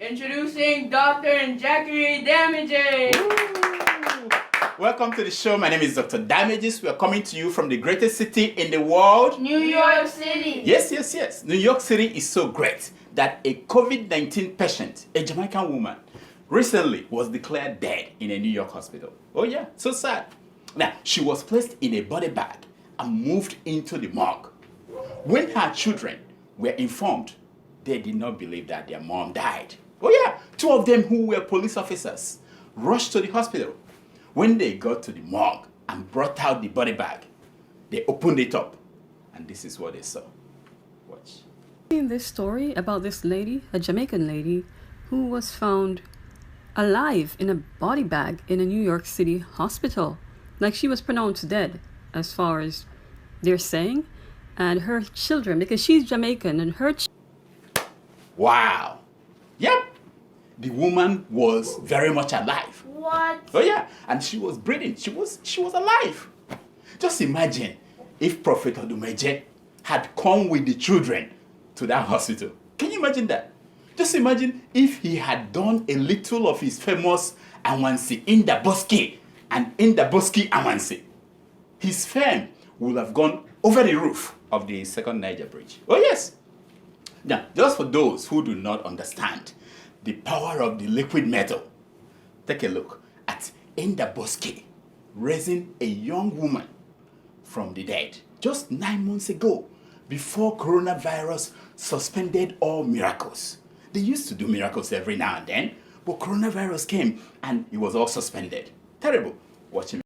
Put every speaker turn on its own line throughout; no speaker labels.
Introducing Dr. and Jackie Damages.
Welcome to the show. My name is Dr. Damages. We are coming to you from the greatest city in the world,
New York City.
Yes. New York City is so great that a COVID-19 patient, a Jamaican woman, recently was declared dead in a New York hospital. Oh yeah, so sad. Now, she was placed in a body bag and moved into the morgue. When her children were informed, they did not believe that their mom died. Oh yeah, two of them who were police officers rushed to the hospital. When they got to the morgue and brought out the body bag, they opened it up, and this is what they saw. Watch.
Seen this story about this lady, a Jamaican lady, who was found alive in a body bag in a New York City hospital. Like, she was pronounced dead, as far as they're saying, and her children, because she's Jamaican, and her
Wow. Yep. The woman was very much alive.
What?
Oh yeah, and she was breathing. She was alive. Just imagine if Prophet Odumeje had come with the children to that hospital. Can you imagine that? Just imagine if he had done a little of his famous Awansi in the Boski and in the Boski Awansi. His fame would have gone over the roof of the second Niger Bridge. Oh yes. Now, just for those who do not understand the power of the liquid metal, take a look at Enda Boski raising a young woman from the dead just 9 months ago, before coronavirus suspended all miracles. They used to do miracles every now and then, but coronavirus came and it was all suspended. Terrible. Watch him.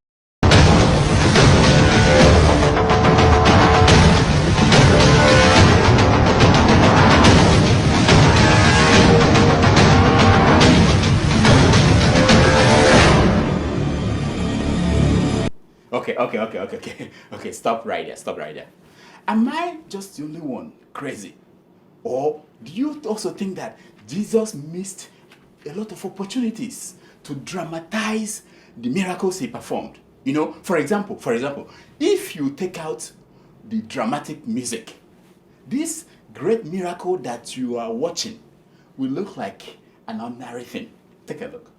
Okay, stop right there. Am I just the only one crazy? Or do you also think that Jesus missed a lot of opportunities to dramatize the miracles he performed? You know, for example, if you take out the dramatic music, this great miracle that you are watching will look like an ordinary thing. Take a look.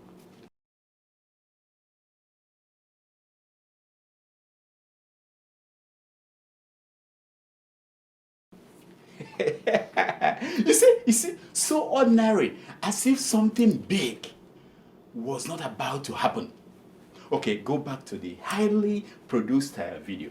You see, so ordinary, as if something big was not about to happen. Okay, go back to the highly produced video.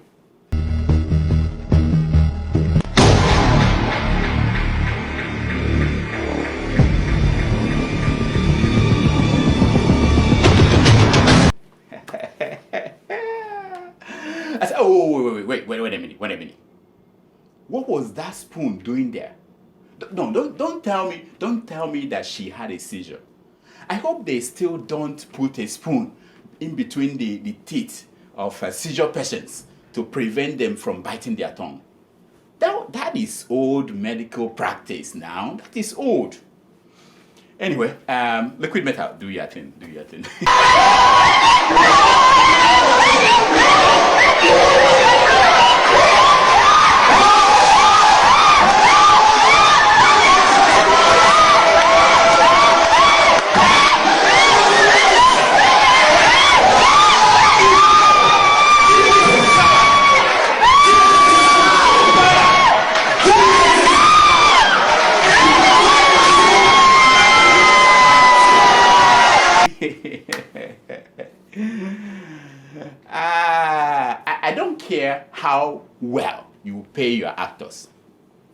I said, oh, wait a minute. What was that spoon doing there? No, don't tell me that she had a seizure. I hope they still don't put a spoon in between the teeth of seizure patients to prevent them from biting their tongue. That is old medical practice now. That is old. Anyway, liquid metal, do your thing. I don't care how well you pay your actors.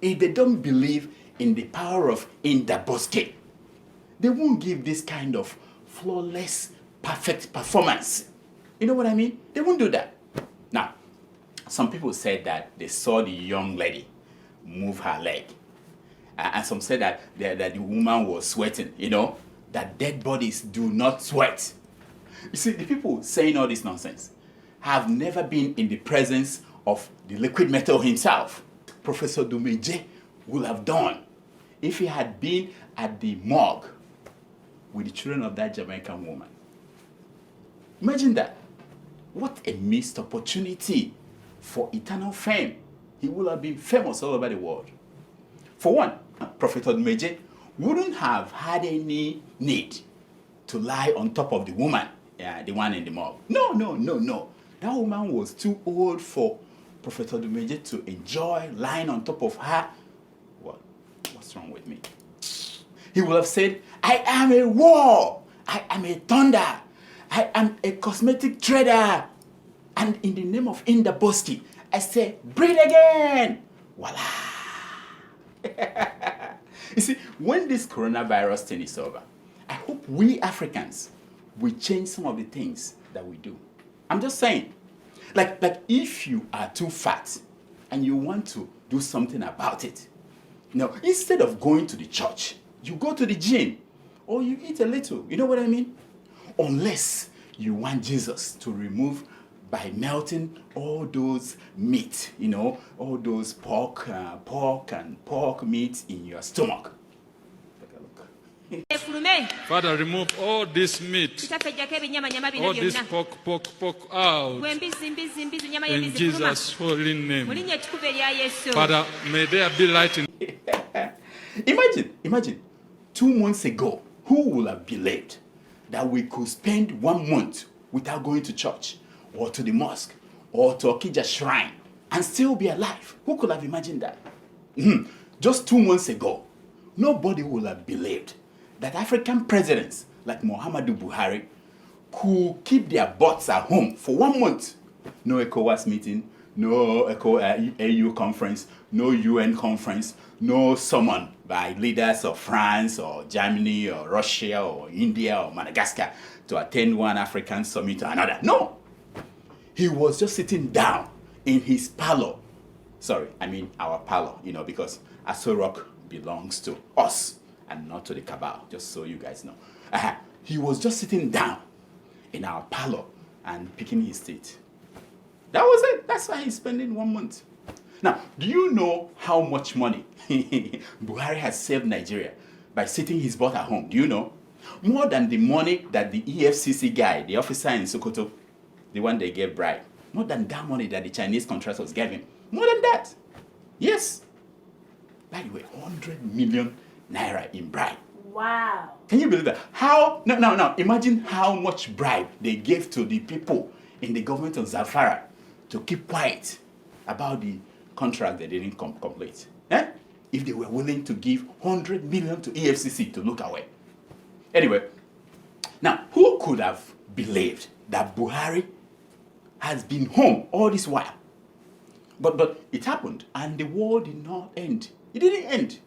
If they don't believe in the power of Indaboske, they won't give this kind of flawless, perfect performance. You know what I mean? They won't do that. Now, some people said that they saw the young lady move her leg. And some said that the woman was sweating, you know, that dead bodies do not sweat. You see, the people saying all this nonsense have never been in the presence of the liquid metal himself. Professor Dumeje would have done if he had been at the morgue with the children of that Jamaican woman. Imagine that. What a missed opportunity for eternal fame. He would have been famous all over the world. For one, Prophet Dumeje wouldn't have had any need to lie on top of the woman, the one in the mob. No, no, no, no. That woman was too old for Prophet Odumeje to enjoy lying on top of her. What? What's wrong with me? He would have said, I am a war. I am a thunder. I am a cosmetic trader. And in the name of Indaboski, I say, breathe again. Voila. You see, when this coronavirus thing is over, I hope we Africans will change some of the things that we do. I'm just saying, like if you are too fat and you want to do something about it, instead of going to the church, you go to the gym or you eat a little. You know what I mean? Unless you want Jesus to remove by melting all those meat, all those pork and pork meat in your stomach. Take a look.
Father, remove all this meat, all this pork out. In Jesus' holy name. Father, may there be light in.
Imagine, 2 months ago, who would have believed that we could spend 1 month without going to church or to the mosque or to Okija shrine and still be alive? Who could have imagined that? Just 2 months ago, nobody would have believed that African presidents like Muhammadu Buhari could keep their butts at home for 1 month. No ECOWAS meeting, no AU conference, no UN conference, no summon by leaders of France or Germany or Russia or India or Madagascar to attend one African summit or another. No! He was just sitting down in his parlor. Sorry, I mean our parlor, because Aso Rock belongs to us and not to the cabal, just so you guys know. He was just sitting down in our parlor and picking his teeth. That was it. That's why he's spending 1 month. Now, do you know how much money Buhari has saved Nigeria by sitting his butt at home? Do you know? More than the money that the EFCC guy, the officer in Sokoto, the one they gave bribe, more than that money that the Chinese contractors gave him. More than that. Yes. By the way, 100 million naira in bribe.
Wow.
Can you believe that? Now, imagine how much bribe they gave to the people in the government of Zamfara to keep quiet about the contract they didn't complete. If they were willing to give 100 million to EFCC to look away. Anyway, now, who could have believed that Buhari has been home all this while? But it happened, and the war did not end. It didn't end.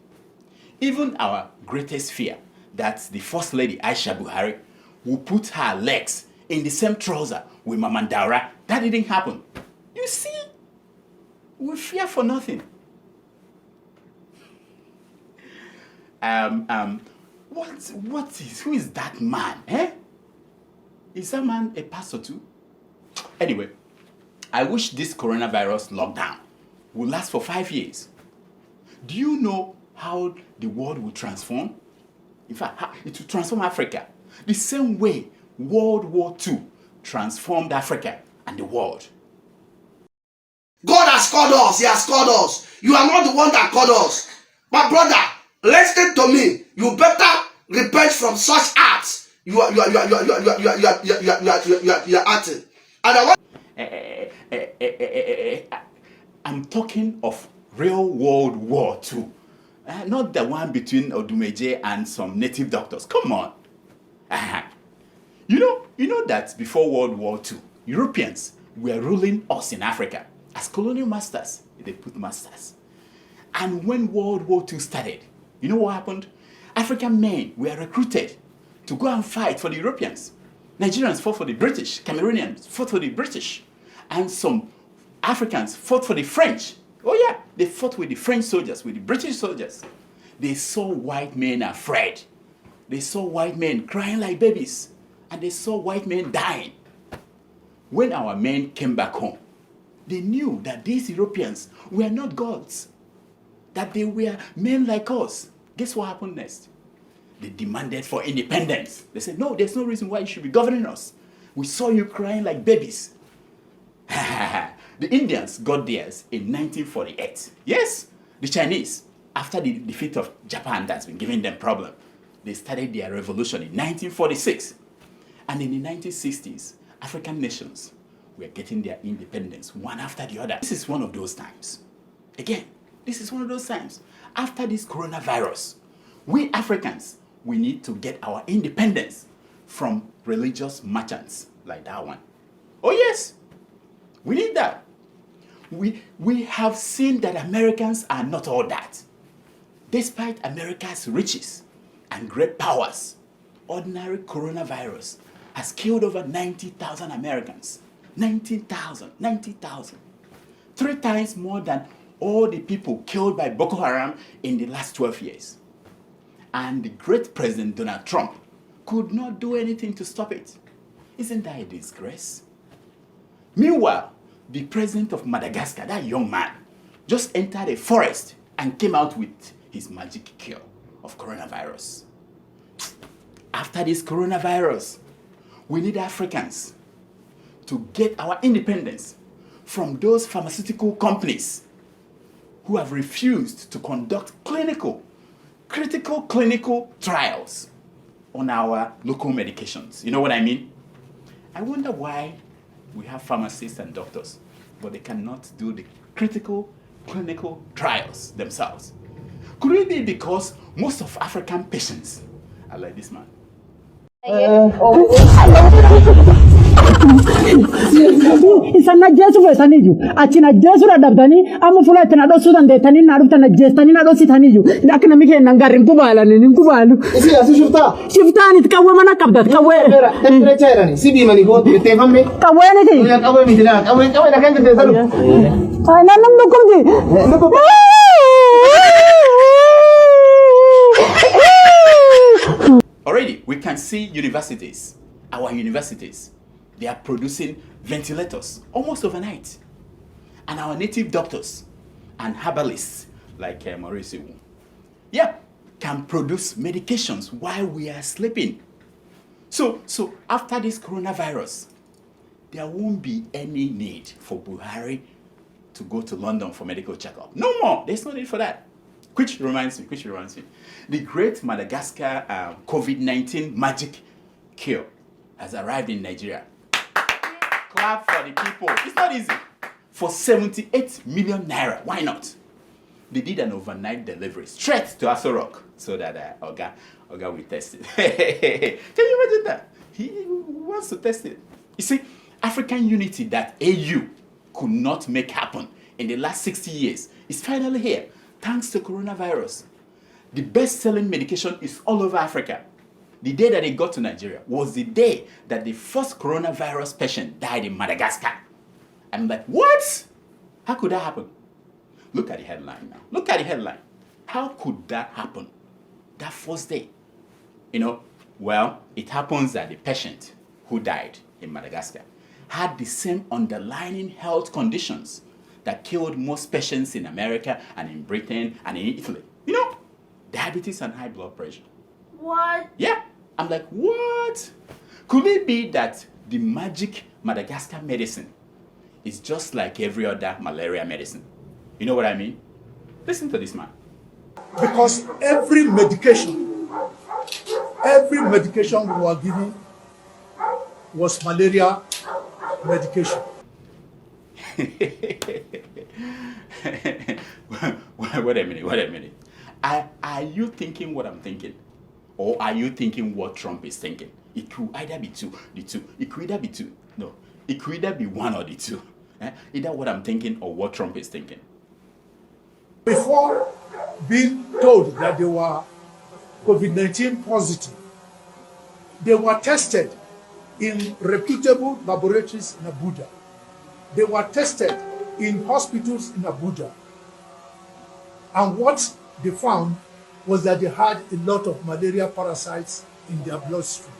Even our greatest fear, that the First Lady Aisha Buhari will put her legs in the same trouser with Mama Daura, that didn't happen. You see, we fear for nothing. Who is that man? Is that man a pastor too? Anyway, I wish this coronavirus lockdown will last for 5 years. Do you know how the world will transform? In fact, it will transform Africa the same way World War II transformed Africa and the world.
God has called us. He has called us. You are not the one that called us. My brother, listen to me. You better repent from such acts. You are acting. And I want.
I'm talking of real World War II. Not the one between Odumeje and some native doctors. Come on. You know that before World War II, Europeans were ruling us in Africa as colonial masters. They put masters. And when World War II started, you know what happened? African men were recruited to go and fight for the Europeans. Nigerians fought for the British. Cameroonians fought for the British. And some Africans fought for the French. Oh yeah, they fought with the French soldiers, with the British soldiers. They saw white men afraid. They saw white men crying like babies. And they saw white men dying. When our men came back home, they knew that these Europeans were not gods. That they were men like us. Guess what happened next? They demanded for independence. They said, no, there's no reason why you should be governing us. We saw you crying like babies. The Indians got theirs in 1948. Yes, the Chinese after the defeat of Japan that's been giving them problem, they started their revolution in 1946. And in the 1960s, African nations were getting their independence one after the other. This is one of those times. Again, this is one of those times. After this coronavirus, we Africans, we need to get our independence from religious merchants like that one. Oh yes, we need that. We have seen that Americans are not all that. Despite America's riches and great powers, ordinary coronavirus has killed over 90,000 Americans. 90,000. 3 times more than all the people killed by Boko Haram in the last 12 years. And the great President Donald Trump could not do anything to stop it. Isn't that a disgrace? Meanwhile, the president of Madagascar, that young man, just entered a forest and came out with his magic cure of coronavirus. After this coronavirus, we need Africans to get our independence from those pharmaceutical companies who have refused to conduct critical clinical trials on our local medications. You know what I mean? I wonder why we have pharmacists and doctors, but they cannot do the critical clinical trials themselves. Could it be because most of African patients are like this man?
Isana Jesu vesaniju. Achina Jesu radabdani. Amu fula tena do sudan de tani naru tena jestani na do sitaniju. Nakina mike nangari nkubala ni nkubalu.
Isi asu shifta.
Shifta ni kawe mana kabdat kawe.
Temperature ni. Sibi mani go te famme.
Kawe ni ti.
Kawe mi dina. Kawe na kan te salu.
Ay na nam nukum ji.
Already, we can see universities, our universities, they are producing ventilators almost overnight. And our native doctors and herbalists, like Maurice, can produce medications while we are sleeping. So after this coronavirus, there won't be any need for Buhari to go to London for medical checkup. No more. There's no need for that. Which reminds me, the great Madagascar COVID-19 magic cure has arrived in Nigeria. Clap for the people. It's not easy. For 78 million naira. Why not? They did an overnight delivery straight to Aso Rock so that Oga will test it. Can you imagine that? He wants to test it. You see, African unity that AU could not make happen in the last 60 years is finally here. Thanks to coronavirus. The best-selling medication is all over Africa. The day that it got to Nigeria was the day that the first coronavirus patient died in Madagascar. I'm like, what? How could that happen? Look at the headline now. Look at the headline. How could that happen? That first day. You know, well, it happens that the patient who died in Madagascar had the same underlying health conditions that killed most patients in America and in Britain and in Italy. You know, diabetes and high blood pressure.
What?
Yeah. I'm like, what? Could it be that the magic Madagascar medicine is just like every other malaria medicine? You know what I mean? Listen to this man.
Because every medication we were given was malaria medication.
Wait a minute. Are you thinking what I'm thinking? Or are you thinking what Trump is thinking? It could either be the two. It could either be two. No, it could either be one or the two. Either what I'm thinking or what Trump is thinking.
Before being told that they were COVID-19 positive, they were tested in reputable laboratories in Abuja. They were tested in hospitals in Abuja. And what they found was that they had a lot of malaria parasites in their bloodstream.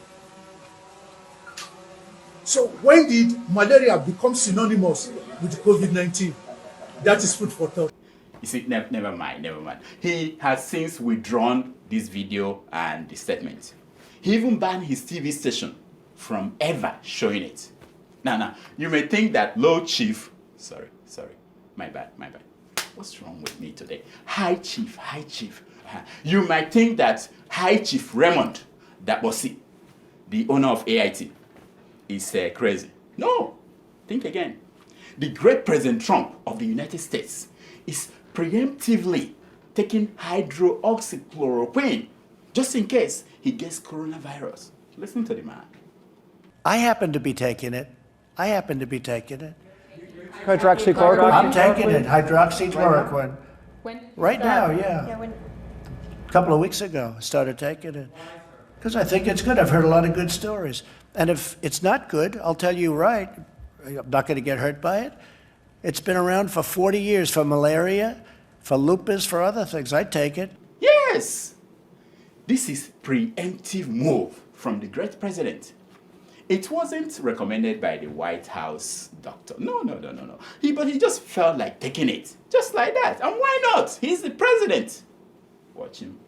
So when did malaria become synonymous with COVID-19? That is food for thought.
You see, never mind. He has since withdrawn this video and the statement. He even banned his TV station from ever showing it. Now, you may think that low chief, sorry, my bad. What's wrong with me today? High Chief, High Chief. You might think that High Chief Raymond Dabosi, the owner of AIT, is crazy. No, think again. The great President Trump of the United States is preemptively taking hydroxychloroquine just in case he gets coronavirus. Listen to the man.
I happen to be taking it.
Hydroxychloroquine.
I'm taking it, hydroxychloroquine.
When?
Right now, yeah. A couple of weeks ago, I started taking it. Because I think it's good. I've heard a lot of good stories. And if it's not good, I'll tell you right. I'm not going to get hurt by it. It's been around for 40 years for malaria, for lupus, for other things. I take it.
Yes! This is preemptive move from the great president. It wasn't recommended by the White House doctor. No. But he just felt like taking it. Just like that. And why not? He's the president. Watch him.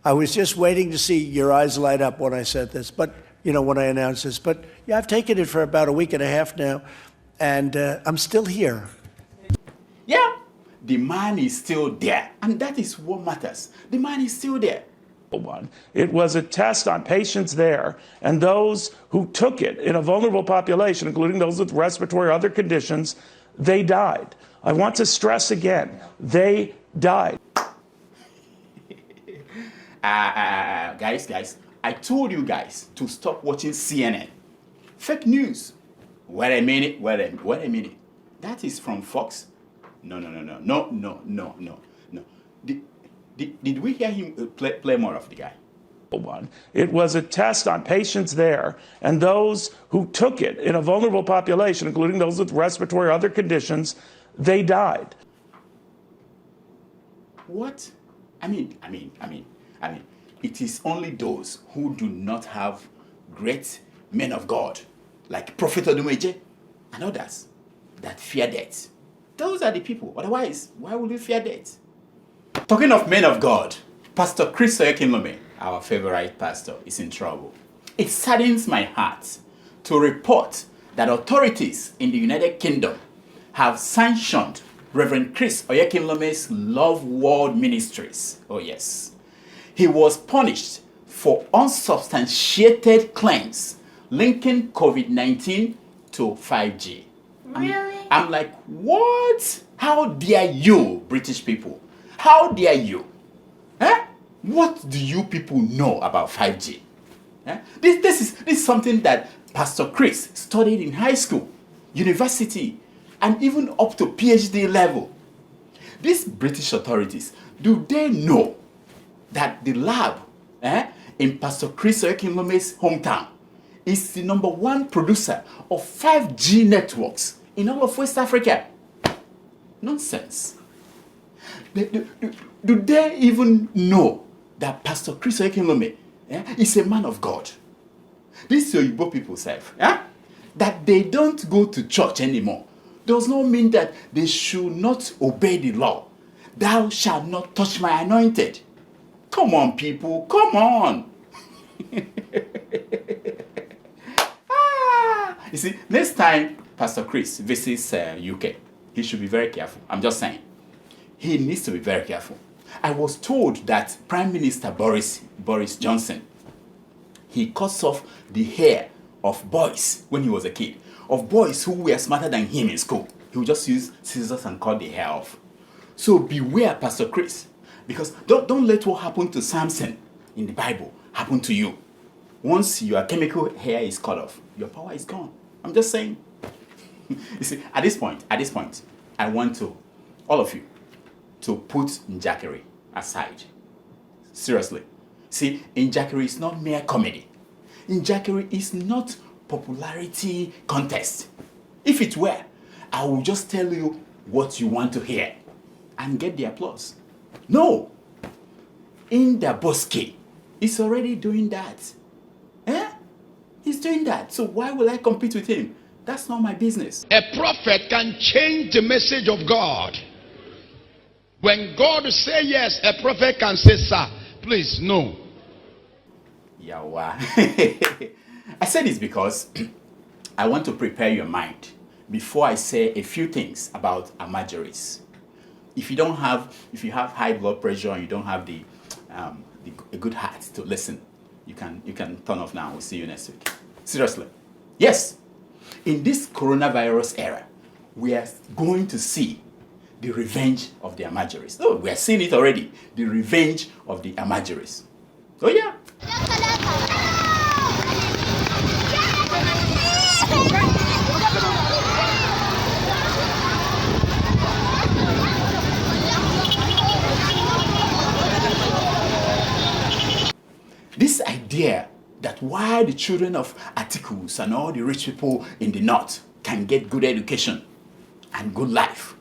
I was just waiting to see your eyes light up when I said this, but, when I announced this. But, yeah, I've taken it for about a week and a half now, and I'm still here.
Yeah, the man is still there. And that is what matters. The man is still there.
It was a test on patients there, and those who took it in a vulnerable population, including those with respiratory or other conditions, they died. I want to stress again, they died.
Guys, I told you guys to stop watching CNN. Fake news. Wait a minute. That is from Fox? No. Did we hear him play more of the guy?
It was a test on patients there, and those who took it in a vulnerable population, including those with respiratory or other conditions, they died.
What? I mean, it is only those who do not have great men of God, like Prophet Odumeje and others, that fear death. Those are the people. Otherwise, why would you fear death? Talking of men of God, Pastor Chris Oyekinlome, our favorite pastor, is in trouble. It saddens my heart to report that authorities in the United Kingdom have sanctioned Reverend Chris Oyekinlome's Love World Ministries. Oh yes. He was punished for unsubstantiated claims linking COVID-19 to 5G.
Really?
I'm like, what? How dare you, British people? How dare you? What do you people know about 5G? This is something that Pastor Chris studied in high school, university, and even up to PhD level. These British authorities, do they know that the lab in Pastor Chris Oyekinlome's hometown is the #1 producer of 5G networks in all of West Africa? Nonsense. Do they even know that Pastor Chris Oyekinlome is a man of God? These Yoruba people say that they don't go to church anymore does not mean that they should not obey the law. Thou shalt not touch my anointed. Come on, people, come on. You see, next time Pastor Chris visits UK, he should be very careful. I'm just saying. He needs to be very careful. I was told that Prime Minister Boris Johnson, he cuts off the hair of boys when he was a kid, of boys who were smarter than him in school. He would just use scissors and cut the hair off. So beware, Pastor Chris, because don't let what happened to Samson in the Bible happen to you. Once your chemical hair is cut off, your power is gone. I'm just saying. You see, at this point, I want to, all of you, to put Njakiri aside. Seriously. See, Njakiri is not mere comedy. Njakiri is not popularity contest. If it were, I will just tell you what you want to hear and get the applause. No. Indaboski is already doing that. He's doing that. So why will I compete with him? That's not my business.
A prophet can change the message of God. When God say yes, a prophet can say, sir, please, no.
Yawa. I say this because I want to prepare your mind before I say a few things about Almajiris. If you have high blood pressure and you don't have a good heart to listen, you can turn off now. We'll see you next week. Seriously. Yes. In this coronavirus era, we are going to see the revenge of the Almajiris. Oh, we are seeing it already. The revenge of the Almajiris. Oh yeah. This idea that why the children of Atikus and all the rich people in the north can get good education and good life,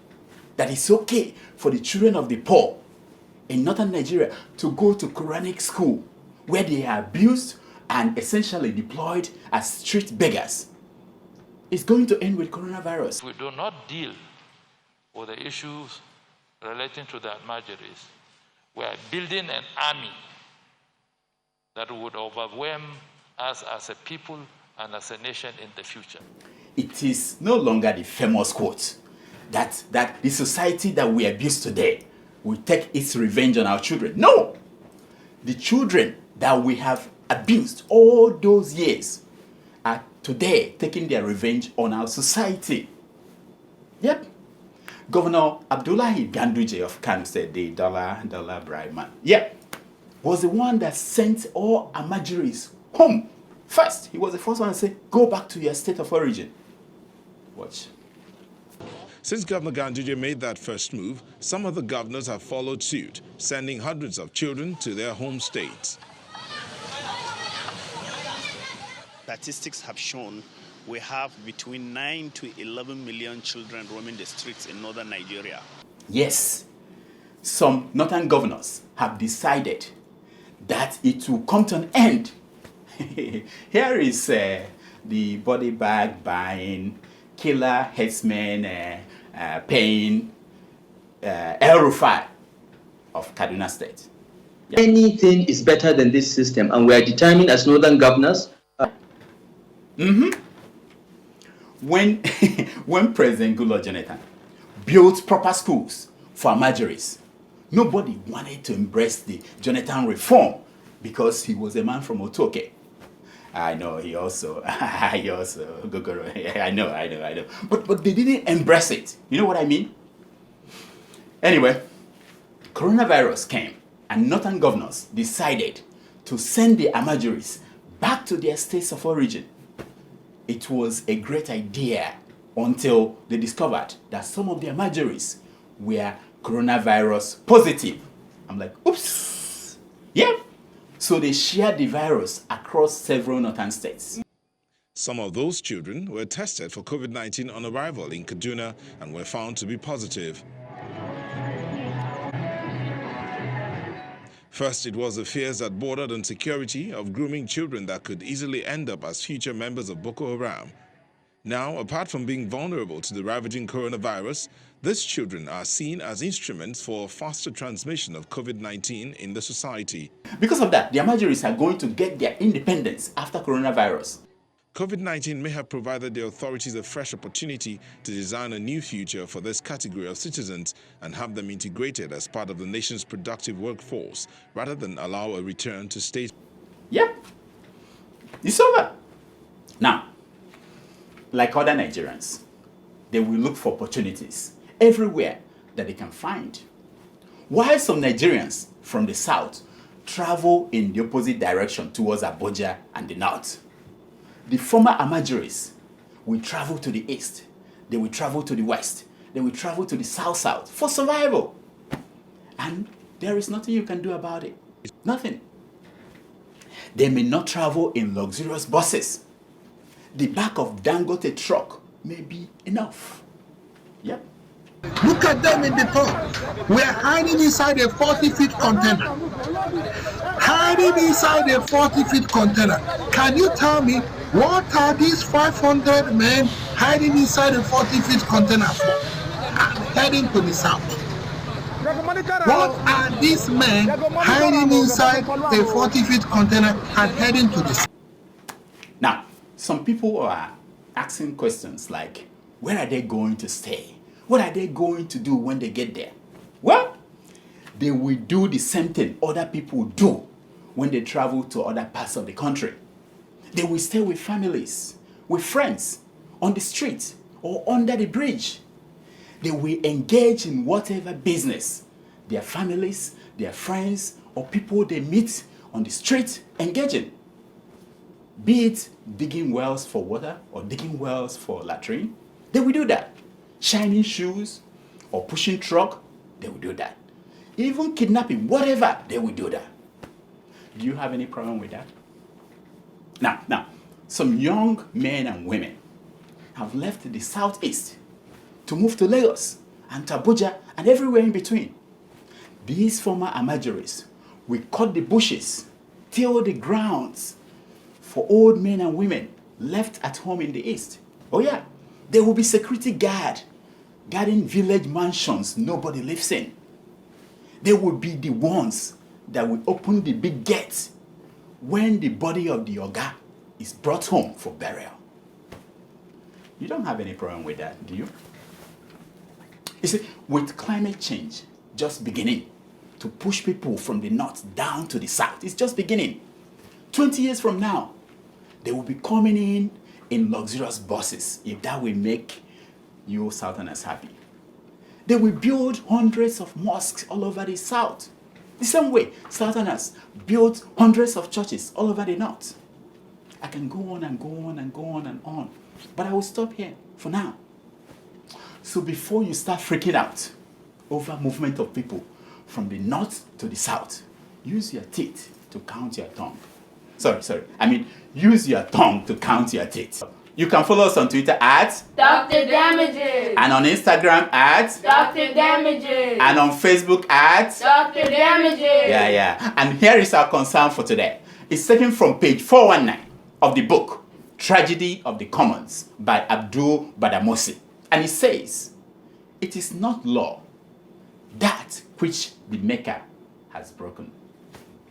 that it's okay for the children of the poor in northern Nigeria to go to Quranic school where they are abused and essentially deployed as street beggars, is going to end with coronavirus.
We do not deal with the issues relating to the Almajiris. We are building an army that would overwhelm us as a people and as a nation in the future.
It is no longer the famous quote that the society that we abuse today will take its revenge on our children. No! The children that we have abused all those years are today taking their revenge on our society. Yep. Governor Abdullahi Ganduje of Kano State, the dollar bribe man, yep, was the one that sent all Almajiris home. First, he was the first one to say, go back to your state of origin. Watch.
Since Governor Ganduje made that first move, some other governors have followed suit, sending hundreds of children to their home states.
Statistics have shown we have between 9 to 11 million children roaming the streets in northern Nigeria.
Yes, some northern governors have decided that it will come to an end. Here is the body bag buying, killer headsman paying El-Rufai of Kaduna State.
Yeah. Anything is better than this system, and we are determined as northern governors.
When President Goodluck Jonathan built proper schools for Almajiris, nobody wanted to embrace the Jonathan reform because he was a man from Otoke. I know he also Gogoro. I know. But they didn't embrace it. You know what I mean? Anyway, coronavirus came and northern governors decided to send the Almajiris back to their states of origin. It was a great idea until they discovered that some of the Almajiris were coronavirus positive. I'm like, oops. Yeah. So they shared the virus across several northern states.
Some of those children were tested for COVID-19 on arrival in Kaduna and were found to be positive. First, it was the fears that bordered on security of grooming children that could easily end up as future members of Boko Haram. Now, apart from being vulnerable to the ravaging coronavirus, these children are seen as instruments for faster transmission of COVID-19 in the society.
Because of that, the Almajiris are going to get their independence after coronavirus.
COVID-19 may have provided the authorities a fresh opportunity to design a new future for this category of citizens and have them integrated as part of the nation's productive workforce, rather than allow a return to state.
Yeah, it's over. Now, like other Nigerians, they will look for opportunities everywhere that they can find. While some Nigerians from the south travel in the opposite direction towards Abuja and the north, the former Almajiris will travel to the east, they will travel to the west, they will travel to the south for survival. And there is nothing you can do about it. Nothing. They may not travel in luxurious buses. The back of Dangote truck may be enough. Yep.
Look at them in the pond. We are hiding inside a 40-feet container. Hiding inside a 40-feet container. Can you tell me what are these 500 men hiding inside a 40-feet container for? Heading to the south. What are these men hiding inside a 40-feet container and heading to the south?
Now, some people are asking questions like, where are they going to stay? What are they going to do when they get there? Well, they will do the same thing other people do when they travel to other parts of the country. They will stay with families, with friends, on the street or under the bridge. They will engage in whatever business their families, their friends, or people they meet on the street engage in. Be it digging wells for water or digging wells for latrine, they will do that. Shining shoes or pushing truck, they will do that. Even kidnapping, whatever, they will do that. Do you have any problem with that? Now, some young men and women have left the southeast to move to Lagos and to Abuja and everywhere in between. These former Almajiris will cut the bushes, till the grounds for old men and women left at home in the east. Oh yeah, there will be security guarding village mansions nobody lives in. They will be the ones that will open the big gates when the body of the Oga is brought home for burial. You don't have any problem with that, do you? You see, with climate change just beginning to push people from the north down to the south, it's just beginning. 20 years from now, they will be coming in luxurious buses, if that will make you Southerners happy. They will build hundreds of mosques all over the south. The same way Southerners built hundreds of churches all over the north. I can go on and go on and go on and on, but I will stop here for now. So before you start freaking out over movement of people from the north to the south, use your teeth to count your tongue. Use your tongue to count your teeth. You can follow us on Twitter at
Dr. Damages.
And on Instagram at
Dr. Damages.
And on Facebook at
Dr. Damages.
Yeah. And here is our concern for today. It's taken from page 419 of the book, Tragedy of the Commons by Abdul Badamosi. And it says, it is not law, that which the maker has broken.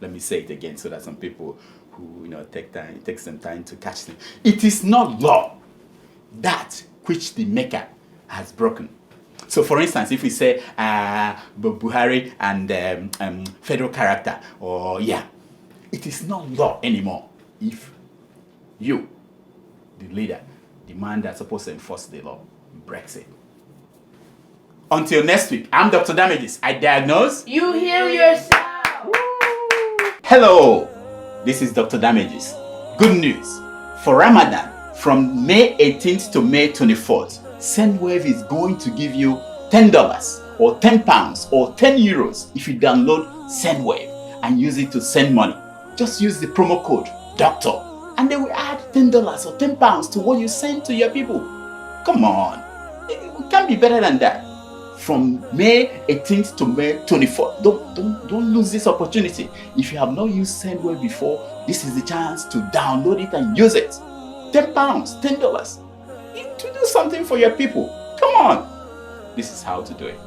Let me say it again so that some people who take some time to catch them. It is not law, that which the maker has broken. So for instance, if we say Buhari and federal character, it is not law anymore if you, the leader, the man that's supposed to enforce the law, breaks it. Until next week, I'm Dr. Damages. I diagnose.
You heal yourself.
Hello, this is Dr. Damages. Good news. For Ramadan, from May 18th to May 24th, SendWave is going to give you $10 or £10 or €10 if you download SendWave and use it to send money. Just use the promo code DOCTOR and they will add $10 or £10 to what you send to your people. Come on, it can't be better than that. From May 18th to May 24th. Don't lose this opportunity. If you have not used SendWave before, this is the chance to download it and use it. £10, $10. To do something for your people. Come on. This is how to do it.